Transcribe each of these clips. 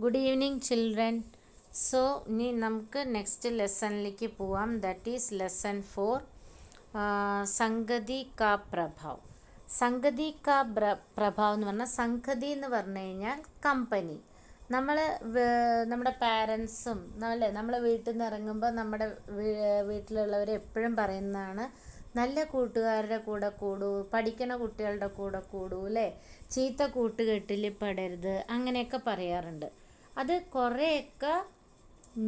Good evening children. So ഇനി നമുക്ക് next ലെസണിലേക്ക് പോവാം. ദാറ്റ് ഈസ് ലെസൺ 4, സംഗതി കാ പ്രഭാവ്. സംഗതി കാ പ്രഭാവ് എന്ന് പറഞ്ഞാൽ, സംഗതി എന്ന് പറഞ്ഞു കഴിഞ്ഞാൽ കമ്പനി. നമ്മുടെ പാരൻസും നമ്മൾ വീട്ടിൽ നിന്ന് ഇറങ്ങുമ്പോൾ നമ്മുടെ വീട്ടിലുള്ളവർ എപ്പോഴും പറയുന്നതാണ്, നല്ല കൂട്ടുകാരുടെ കൂടെ കൂടൂ, പഠിക്കുന്ന കുട്ടികളുടെ കൂടെ കൂടൂ, അല്ലേ, ചീത്ത കൂട്ടുകെട്ടിൽ പെടരുത്, അങ്ങനെയൊക്കെ പറയാറുണ്ട്. അത് കുറേയൊക്കെ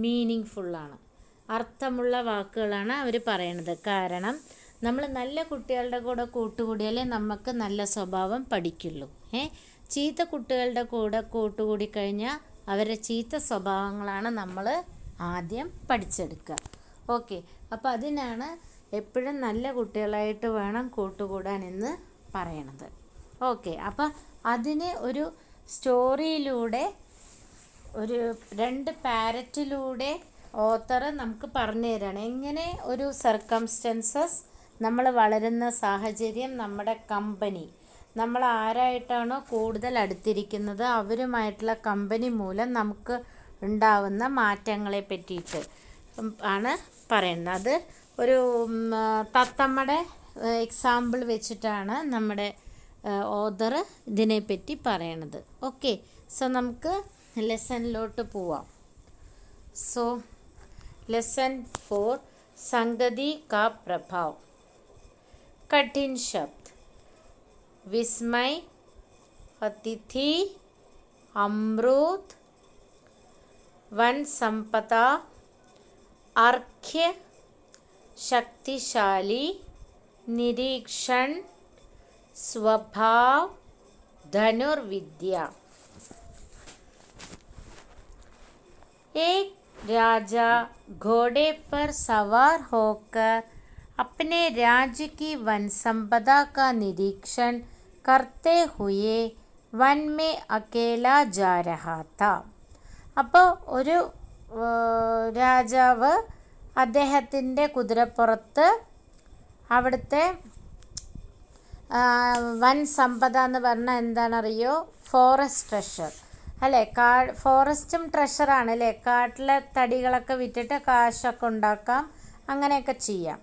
മീനിങ് ഫുള്ളാണ്, അർത്ഥമുള്ള വാക്കുകളാണ് അവർ പറയണത്. കാരണം നമ്മൾ നല്ല കുട്ടികളുടെ കൂടെ കൂട്ടുകൂടിയാലേ നമുക്ക് നല്ല സ്വഭാവം പഠിക്കുള്ളൂ. ചീത്ത കുട്ടികളുടെ കൂടെ കൂട്ടുകൂടി കഴിഞ്ഞാൽ അവരുടെ ചീത്ത സ്വഭാവങ്ങളാണ് നമ്മൾ ആദ്യം പഠിച്ചെടുക്കുക. ഓക്കെ, അപ്പോൾ അതിനാണ് എപ്പോഴും നല്ല കുട്ടികളായിട്ട് വേണം കൂട്ടുകൂടാൻ എന്ന് പറയണത്. ഓക്കെ, അപ്പോൾ അതിന് ഒരു സ്റ്റോറിയിലൂടെ, ഒരു 2 പാരറ്റിലൂടെ ഓത്തർ നമുക്ക് പറഞ്ഞു തരാണ് എങ്ങനെ ഒരു സർക്കംസ്റ്റൻസസ്, നമ്മൾ വളരുന്ന സാഹചര്യം, നമ്മുടെ കമ്പനി, നമ്മൾ ആരായിട്ടാണോ കൂടുതൽ അടുത്തിരിക്കുന്നത് അവരുമായിട്ടുള്ള കമ്പനി മൂലം നമുക്ക് ഉണ്ടാവുന്ന മാറ്റങ്ങളെ പറ്റിയിട്ട് ആണ് പറയുന്നത്. അത് ഒരു തത്തമ്മയുടെ എക്സാമ്പിൾ വെച്ചിട്ടാണ് നമ്മുടെ ഓതർ ഇതിനെപ്പറ്റി പറയണത്. ഓക്കെ, സോ നമുക്ക് ലെസണിലോട്ട് പോവാം. സോ ലെസൺ 4, സംഗതി കാ പ്രഭാവ്. कठिन शब्द: विस्मय, अतिथि, अमृत, वन संपदा, अर्घ्य, शक्तिशाली, निरीक्षण, स्वभाव, धनुर्विद्या. एक राजा घोड़े पर सवार होकर अपने राज्य की वन संपदा का निरीक्षण करते हुए वन में अकेला जा रहा था. അപ്പോൾ ഒരു രാജാവ് അദ്ദേഹത്തിൻ്റെ കുതിരപ്പുറത്ത് അവിടുത്തെ വൻ സമ്പത എന്ന് പറഞ്ഞാൽ എന്താണെന്നറിയോ? ഫോറസ്റ്റ് ട്രഷർ, അല്ലേ? ഫോറസ്റ്റും ട്രഷറാണ്, അല്ലേ? കാട്ടിലെ തടികളൊക്കെ വിറ്റിട്ട് കാശൊക്കെ ഉണ്ടാക്കാം, അങ്ങനെയൊക്കെ ചെയ്യാം.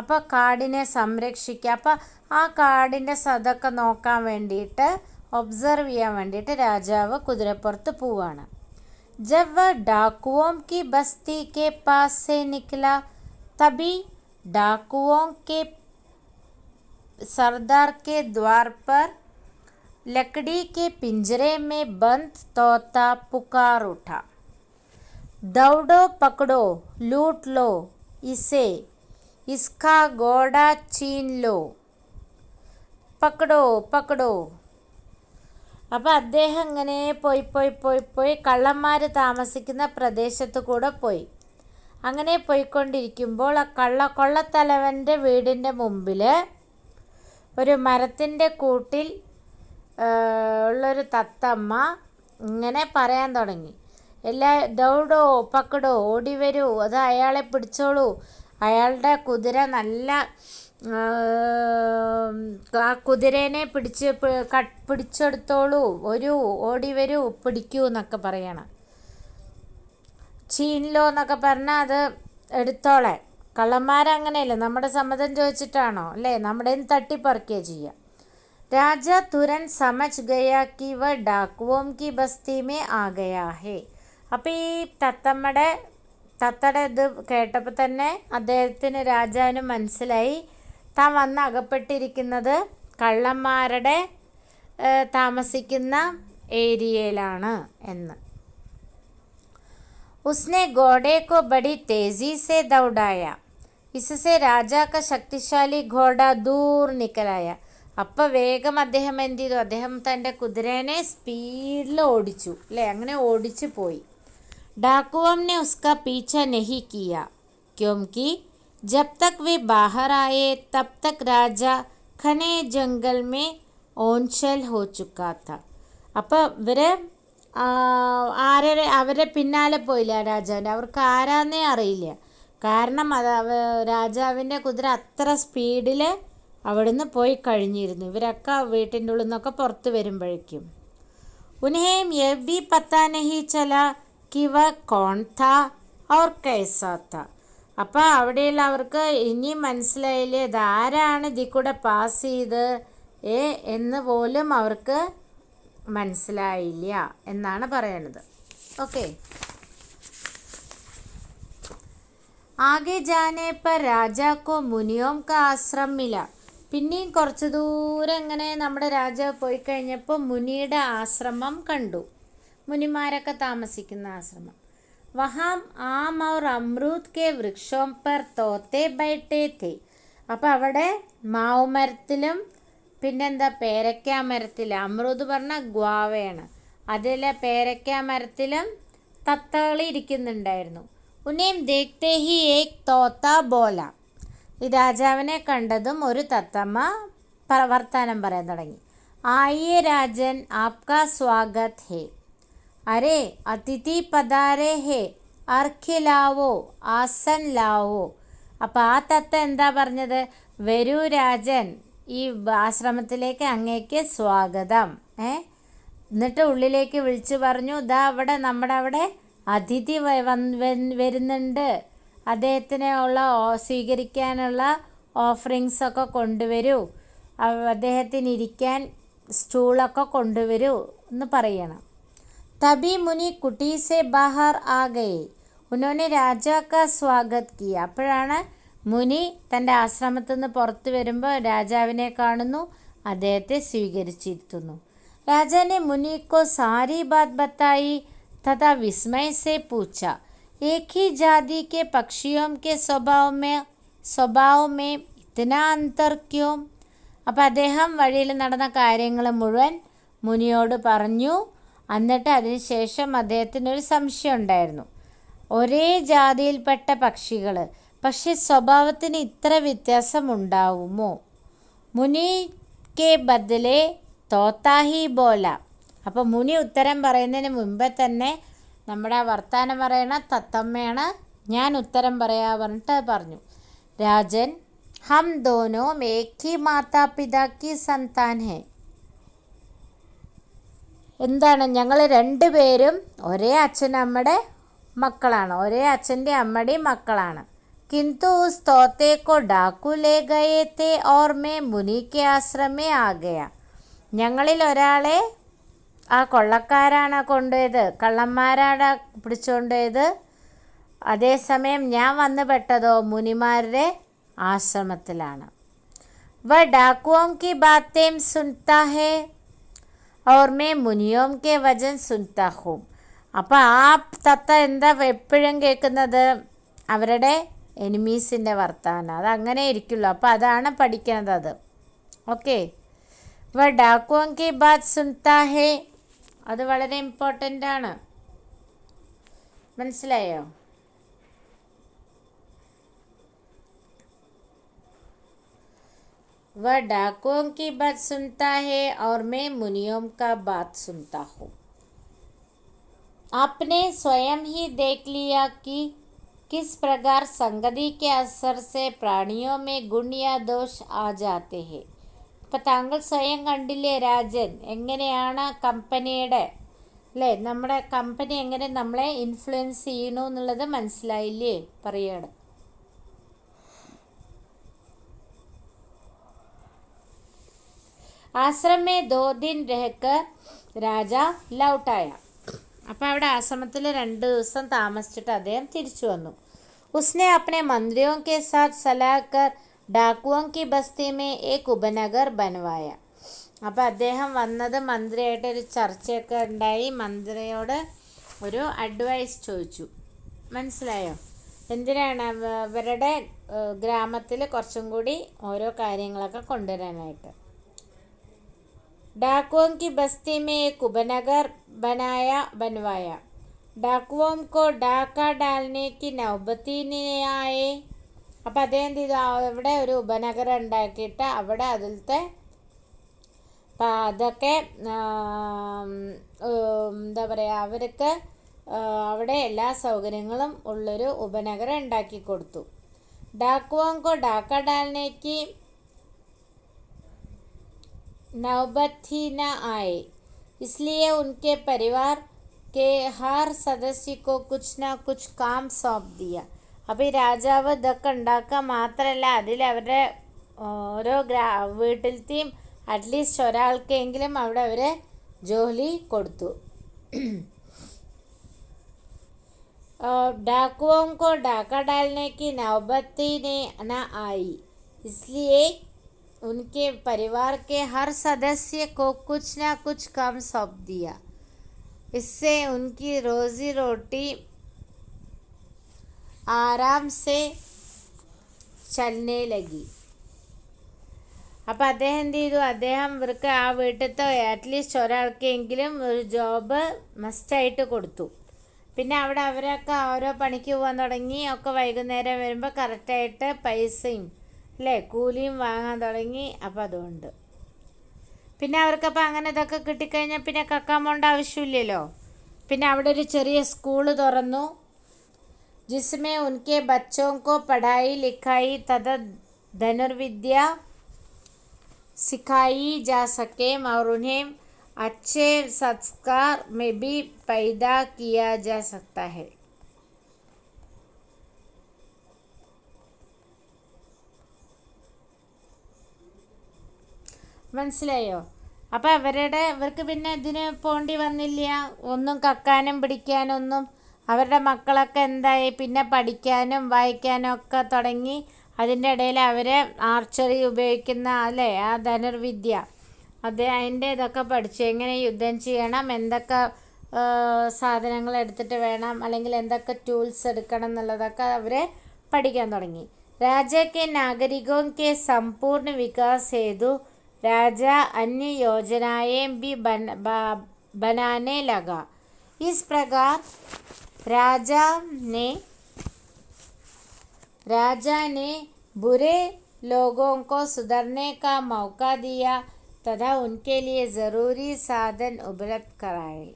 അപ്പോൾ കാടിനെ സംരക്ഷിക്കുക. അപ്പോൾ ആ കാടിൻ്റെ സതൊക്കെ നോക്കാൻ വേണ്ടിയിട്ട്, ഒബ്സർവ് ചെയ്യാൻ വേണ്ടിയിട്ട് രാജാവ് കുതിരപ്പുറത്ത് പോവാണ്. जब वह डाकुओं की बस्ती के पास से निकला, तभी डाकुओं के सरदार के द्वार पर लकड़ी के पिंजरे में बंद तोता पुकार उठा, दौड़ो पकड़ो, लूट लो इसे, इसका घोड़ा छीन लो, पकड़ो पकड़ो. അപ്പോൾ അദ്ദേഹം ഇങ്ങനെ പോയി കള്ളന്മാർ താമസിക്കുന്ന പ്രദേശത്ത് കൂടെ പോയി. അങ്ങനെ പോയിക്കൊണ്ടിരിക്കുമ്പോൾ ആ കൊള്ളത്തലവൻ്റെ വീടിൻ്റെ മുമ്പിൽ ഒരു മരത്തിൻ്റെ കൂട്ടിൽ ഉള്ളൊരു തത്തമ്മ ഇങ്ങനെ പറയാൻ തുടങ്ങി, ദൗഡോ പക്കടോ, ഓടി വരൂ, അത് അയാളെ പിടിച്ചോളൂ, അയാളുടെ കുതിര നല്ല, ആ കുതിരേനെ പിടിച്ചെടുത്തോളൂ, ഓടി വരൂ, പിടിക്കൂ എന്നൊക്കെ പറയണം. ചീനിലോ എന്നൊക്കെ പറഞ്ഞാൽ അത് എടുത്തോളെ. കള്ളന്മാരങ്ങനെയല്ലേ, നമ്മുടെ സമ്മതം ചോദിച്ചിട്ടാണോ, അല്ലേ? നമ്മുടെ തട്ടിപ്പറിക്കുക ചെയ്യുക. രാജ തുരന്ത് സമജ് ഗയാ കി വ ഡാക്കുവോം കി ബസ്തി മേ ആ ഗയാ ഹേ. അപ്പോൾ ഈ തത്തയുടെ ഇത് കേട്ടപ്പോൾ തന്നെ അദ്ദേഹത്തിന്, രാജാവിന് മനസ്സിലായി താൻ വന്ന് അകപ്പെട്ടിരിക്കുന്നത് കള്ളന്മാരുടെ താമസിക്കുന്ന ഏരിയയിലാണ് എന്ന്. उसने घोड़े को बड़ी तेजी से दौड़ाया, इससे राजा का शक्तिशाली घोड़ा दूर निकल आया. അപ്പോൾ വേഗം അദ്ദേഹം എന്ത് ചെയ്തു? അദ്ദേഹം തൻ്റെ കുതിരേനെ സ്പീഡിൽ ഓടിച്ചു, അല്ലേ? അങ്ങനെ ഓടിച്ചു പോയി. डाकुओं ने उसका पीछा नहीं किया, क्योंकि जब तक वे बाहर आए तब तक राजा घने जंगल में ओंचल हो चुका था. അപ്പോൾ അവരെ പിന്നാലെ പോയില്ല രാജാവിൻ്റെ. അവർക്ക് ആരാന്നേ അറിയില്ല. കാരണം രാജാവിൻ്റെ കുതിര അത്ര സ്പീഡിൽ അവിടുന്ന് പോയി കഴിഞ്ഞിരുന്നു. ഇവരൊക്കെ വീട്ടിൻ്റെ ഉള്ളിൽ നിന്നൊക്കെ പുറത്ത് വരുമ്പോഴേക്കും. उन्हें यह भी पता नहीं चला कि वह कौन था और कैसा था. അപ്പോൾ അവിടെയുള്ളവർക്ക് ഇനി മനസ്സിലായില്ലേ ഇതാരാണ് ഇതിൽ കൂടെ പാസ് ചെയ്ത് എന്ന് പോലും അവർക്ക് മനസ്സിലായില്ല എന്നാണ് പറയണത്. ഓക്കെ. ആകെ ജാനെ പർ രാജാക്കോ മുനിയോം കാ ആശ്രം മില. പിന്നെയും കുറച്ച് ദൂരം ഇങ്ങനെ നമ്മുടെ രാജാവ് പോയി കഴിഞ്ഞപ്പോൾ മുനിയുടെ ആശ്രമം കണ്ടു. മുനിമാരൊക്കെ താമസിക്കുന്ന ആശ്രമം. വഹാം ആം ഔർ അമ്രൂദ് കെ വൃക്ഷോം പർ തോത്തെ ബൈഠേ ഥേ. അപ്പോൾ അവിടെ മാവ് മരത്തിലും പിന്നെന്താ പേരയ്ക്ക മരത്തിലും, അമ്രൂദ് പറഞ്ഞാൽ ഗ്വാവയാണ്, അതിലെ പേരയ്ക്ക മരത്തിലും തത്തകൾ ഇരിക്കുന്നുണ്ടായിരുന്നു. ഉന്നേം ദേഖ്തേ ഹി ഏക് തോത്ത ബോല. ഈ രാജാവിനെ കണ്ടതും ഒരു തത്തമ്മ വർത്താനം പറയാൻ തുടങ്ങി. ആയിയെ രാജൻ ആപ്കാ സ്വാഗത് ഹേ. അരേ അതിഥി പധാരെ ഹേ, അർഖിലാവോ ആസൻ ലാവോ. അപ്പോൾ ആ തത്ത എന്താ പറഞ്ഞത്? വരൂ രാജൻ, ഈ ആശ്രമത്തിലേക്ക് അങ്ങേക്ക് സ്വാഗതം. എന്നിട്ട് ഉള്ളിലേക്ക് വിളിച്ചു പറഞ്ഞു, ദാ അവിടെ നമ്മുടെ അവിടെ അതിഥി വരുന്നുണ്ട്, അദ്ദേഹത്തിനെ സ്വീകരിക്കാനുള്ള ഓഫറിങ്സൊക്കെ കൊണ്ടുവരൂ, അദ്ദേഹത്തിന് ഇരിക്കാൻ സ്റ്റൂളൊക്കെ കൊണ്ടുവരൂ എന്ന് പറയണം. തബി മുനി കുട്ടി സെ ബാഹർ ആ ഗയേ. ഉന്നോനെ രാജാ കാ സ്വാഗത് കിയ. അപ്പോഴാണ് മുനി തൻ്റെ ആശ്രമത്തിൽ നിന്ന് പുറത്തു വരുമ്പോൾ രാജാവിനെ കാണുന്നു, അദ്ദേഹത്തെ സ്വീകരിച്ചിരുത്തുന്നു. രാജാനെ മുനിക്കോ സാരി ബാത് ബത്തായി തഥാ വിസ്മയ സെ പൂച്ച ഏക് ഹി ജാതി കെ പക്ഷിയോം കെ സ്വഭാവ മേ ഇത്തനാ അന്തർ ക്യോ. അപ്പോൾ അദ്ദേഹം വഴിയിൽ നടന്ന കാര്യങ്ങൾ മുഴുവൻ മുനിയോട് പറഞ്ഞു. എന്നിട്ട് അതിനുശേഷം അദ്ദേഹത്തിനൊരു സംശയം ഉണ്ടായിരുന്നു. ഒരേ ജാതിയിൽപ്പെട്ട പക്ഷികൾ, പക്ഷെ സ്വഭാവത്തിന് ഇത്ര വ്യത്യാസം ഉണ്ടാവുമോ? മുനി കെ ബദലെ തോത്താഹി ബോല. അപ്പോൾ മുനി ഉത്തരം പറയുന്നതിന് മുമ്പേ തന്നെ നമ്മുടെ വർത്താനം പറയണ തത്തമ്മയാണ് ഞാൻ ഉത്തരം പറയാ പറഞ്ഞിട്ട് പറഞ്ഞു. രാജൻ, ഹം ദോനോ ഏക് ഹി മാതാപിതാ കി സന്താൻ ഹെ. എന്താണ്, ഞങ്ങൾ രണ്ടുപേരും ഒരേ അച്ഛനമ്മയുടെ മക്കളാണ്, ഒരേ അച്ഛൻ്റെ അമ്മയുടെയും മക്കളാണ്. കിന്തു ഉസ് തോത്തെ കോ ഡാക്കു ലേ ഗയേ തേ ഓർ മേ മുനി കെ ആശ്രമേ ആ ഗയാ. ഞങ്ങളിൽ ഒരാളെ ആ കൊള്ളക്കാരാണ് കൊണ്ടുപോയത്, കള്ളന്മാരാണ് പിടിച്ചുകൊണ്ടുപോയത്. അതേസമയം ഞാൻ വന്ന് പെട്ടതോ മുനിമാരുടെ ആശ്രമത്തിലാണ്. വ ഡാക്കുओं की बातें सुनता है और मैं मुनियों के वचन सुनता हूँ. അപ്പോൾ ആ തത്ത എന്താ എപ്പോഴും കേൾക്കുന്നത്? അവരുടെ എനിമീസിൻ്റെ വർത്താനം. അതങ്ങനെ ഇരിക്കുള്ളൂ. അപ്പോൾ അതാണ് പഠിക്കുന്നത് അത്. ഓക്കെ. വ ഡാക്കുओं की बात सुनता है, അത് വളരെ ഇമ്പോർട്ടൻ്റ് ആണ്. മനസ്സിലായോ? वह डाकुओं की बात सुनता है और मैं मुनियों का बात सुनता हूँ. आपने स्वयं ही देख लिया कि किस प्रकार संगति के असर से प्राणियों में गुण या दोष आ जाते हैं. അപ്പോൾ താങ്കൾ സ്വയം കണ്ടില്ലേ രാജൻ, എങ്ങനെയാണ് കമ്പനിയുടെ അല്ലേ, നമ്മുടെ കമ്പനി എങ്ങനെ നമ്മളെ ഇൻഫ്ലുവൻസ് ചെയ്യണു എന്നുള്ളത് മനസ്സിലായില്ലേ? പറയാണ്. ആശ്രം മേ 2 दिन रहकर രാജ ലൗട്ടായ. അപ്പോൾ അവിടെ ആശ്രമത്തിൽ 2 ദിവസം താമസിച്ചിട്ട് അദ്ദേഹം തിരിച്ചു വന്നു. ഉസ്നെ അപ്നെ മന്ത്രിയോं के साथ सलाह कर डाकुओं की बस्ती में एक उपनगर बनवाया. അപ്പോൾ അദ്ദേഹം വന്നത് മന്ത്രിയായിട്ട് ഒരു ചർച്ചയൊക്കെ ഉണ്ടായി, മന്ത്രിയോട് ഒരു അഡ്വൈസ് ചോദിച്ചു. മനസ്സിലായോ? എന്തിനാണ്? ഇവരുടെ ഗ്രാമത്തിൽ കുറച്ചും കൂടി ഓരോ കാര്യങ്ങളൊക്കെ കൊണ്ടുവരാനായിട്ട്. डाकुओं की बस्ती में एक उपनगर बनवाया. डाकुओं को डाका डालने की नौबती नहीं आए. അപ്പോൾ അദ്ദേഹം ചെയ്തു, അവിടെ ഒരു ഉപനഗരം ഉണ്ടാക്കിയിട്ട് അവിടെ അതിലത്തെ അതൊക്കെ എന്താ പറയുക, അവർക്ക് അവിടെ എല്ലാ സൗകര്യങ്ങളും ഉള്ളൊരു ഉപനഗരം ഉണ്ടാക്കി കൊടുത്തു. डाकुओं को डाका डालने की नौबत ही न आए. इसलिए उनके परिवार के हर सदस्य को कुछ ना कुछ काम सौंप दिया. അപ്പോൾ ഈ രാജാവ് ഇതൊക്കെ ഉണ്ടാക്കുക മാത്രമല്ല അതിലവരുടെ ഓരോ വീട്ടിലത്തെയും അറ്റ്ലീസ്റ്റ് ഒരാൾക്കെങ്കിലും അവിടെ അവർ ജോലി കൊടുത്തു. डाकुओं को डाका डालने की नौबत ही न आई, इसलिए उनके परिवार के हर सदस्य को कुछ ना कुछ काम सौंप दिया. इससे उनकी रोजी रोटी ആരാം സെ ചലനെ ലഗി. അപ്പോൾ അദ്ദേഹം എന്ത് ചെയ്തു, അദ്ദേഹം ഇവർക്ക് ആ വീട്ടിലത്തെ അറ്റ്ലീസ്റ്റ് ഒരാൾക്കെങ്കിലും ഒരു ജോബ് മസ്റ്റായിട്ട് കൊടുത്തു. പിന്നെ അവിടെ അവരൊക്കെ ഓരോ പണിക്ക് പോകാൻ തുടങ്ങി. ഒക്കെ വൈകുന്നേരം വരുമ്പോൾ കറക്റ്റായിട്ട് പൈസയും അല്ലേ കൂലിയും വാങ്ങാൻ തുടങ്ങി. അപ്പോൾ അതുകൊണ്ട് പിന്നെ അവർക്കപ്പോൾ അങ്ങനെ ഇതൊക്കെ കിട്ടിക്കഴിഞ്ഞാൽ പിന്നെ കക്കാൻ പോകേണ്ട ആവശ്യമില്ലല്ലോ. പിന്നെ അവിടെ ഒരു ചെറിയ സ്കൂള് തുറന്നു. जिसमें उनके बच्चों को पढ़ाई लिखाई तथा धनुर्विद्या सिखाई जा सके और उन्हें अच्छे संस्कार में भी पैदा किया जा सकता है. മനസ്സിലായോ? അപ്പോൾ ഇവർക്ക് പിന്നെ ഇതിന് പോണ്ടി വന്നില്ല, ഒന്നും കക്കാനും പിടിക്കാനൊന്നും. അവരുടെ മക്കളൊക്കെ എന്തായി, പിന്നെ പഠിക്കാനും വായിക്കാനും ഒക്കെ തുടങ്ങി. അതിൻ്റെ ഇടയിൽ അവർ ആർച്ചറി ഉപയോഗിക്കുന്ന അല്ലേ ആ ധനുർവിദ്യ അതിൻ്റെ ഇതൊക്കെ പഠിച്ചു. എങ്ങനെ യുദ്ധം ചെയ്യണം, എന്തൊക്കെ സാധനങ്ങൾ എടുത്തിട്ട് വേണം, അല്ലെങ്കിൽ എന്തൊക്കെ ടൂൾസ് എടുക്കണം എന്നുള്ളതൊക്കെ അവർ പഠിക്കാൻ തുടങ്ങി. രാജയ്ക്ക് നാഗരികോं के संपूर्ण विकास हेतु राजा अन्य योजनाएं भी बनाने लगा. इस प्रकार राजा ने बुरे लोगों को सुधरने का मौका दिया तथा उनके लिए ज़रूरी साधन उपलब्ध कराए.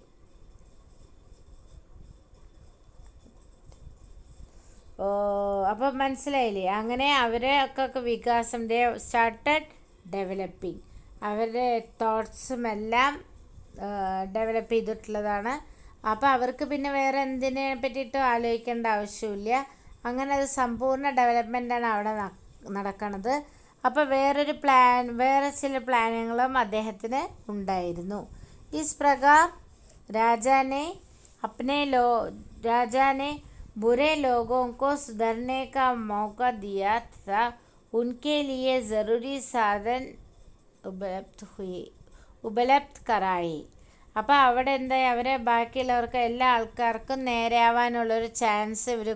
അപ്പം മനസ്സിലായില്ലേ? അങ്ങനെ അവരൊക്കെ വികാസം സ്റ്റാർട്ടഡ് ഡെവലപ്പിംഗ്. അവരുടെ തോട്ട്സും എല്ലാം ഡെവലപ്പ് ചെയ്തിട്ടുള്ളതാണ്. അപ്പോൾ അവർക്ക് പിന്നെ വേറെ എന്തിനെ പറ്റിയിട്ടും ആലോചിക്കേണ്ട ആവശ്യമില്ല. അങ്ങനെ അത് സമ്പൂർണ്ണ ഡെവലപ്മെൻറ്റാണ് അവിടെ നടക്കുന്നത്. അപ്പോൾ വേറെ ചില പ്ലാനുകളും അദ്ദേഹത്തിന് ഉണ്ടായിരുന്നു. इस प्रकार राजा ने बुरे लोगों को सुधरने का मौका दिया तथा उनके लिए ज़रूरी साधन उपलब्ध कराए. അപ്പോൾ അവിടെ എന്തായി, അവരെ ബാക്കിയുള്ളവർക്ക് എല്ലാ ആൾക്കാർക്കും നേരെ ആവാനുള്ളൊരു ചാൻസ് ഇവർ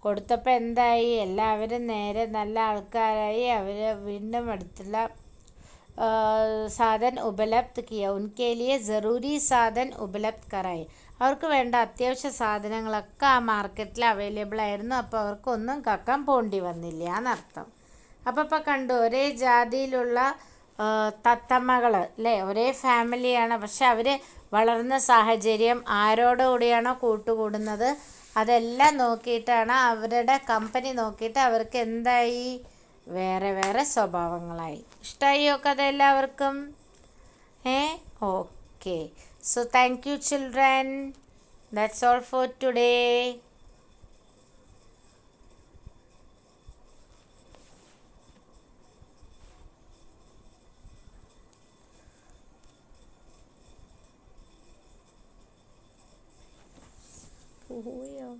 കൊടുത്തപ്പോൾ എന്തായി, എല്ലാവരും നേരെ നല്ല ആൾക്കാരായി. അവർ വീണ്ടും അടുത്തുള്ള സാധൻ ഉപലബ്ധ് കിയ, ഉൻകെ ലിയെ ജറൂരി സാധൻ ഉപലബ്ധ് കറായി. അവർക്ക് വേണ്ട അത്യാവശ്യ സാധനങ്ങളൊക്കെ ആ മാർക്കറ്റിൽ അവൈലബിൾ ആയിരുന്നു. അപ്പോൾ അവർക്കൊന്നും കക്കാൻ പോണ്ടി വന്നില്ല എന്നർത്ഥം. അപ്പോൾ കണ്ടു, ഒരേ ജാതിയിലുള്ള തത്തമ്മകൾ അല്ലേ, ഒരേ ഫാമിലിയാണ്. പക്ഷെ അവർ വളർന്ന സാഹചര്യം, ആരോടുകൂടിയാണോ കൂട്ടുകൂടുന്നത്, അതെല്ലാം നോക്കിയിട്ടാണ്, അവരുടെ കമ്പനി നോക്കിയിട്ട് അവർക്ക് എന്തായി, വേറെ വേറെ സ്വഭാവങ്ങളായി. ഇഷ്ടമായോ കഥ എല്ലാവർക്കും? Okay. So thank you children. That's all for today. Oh, yeah.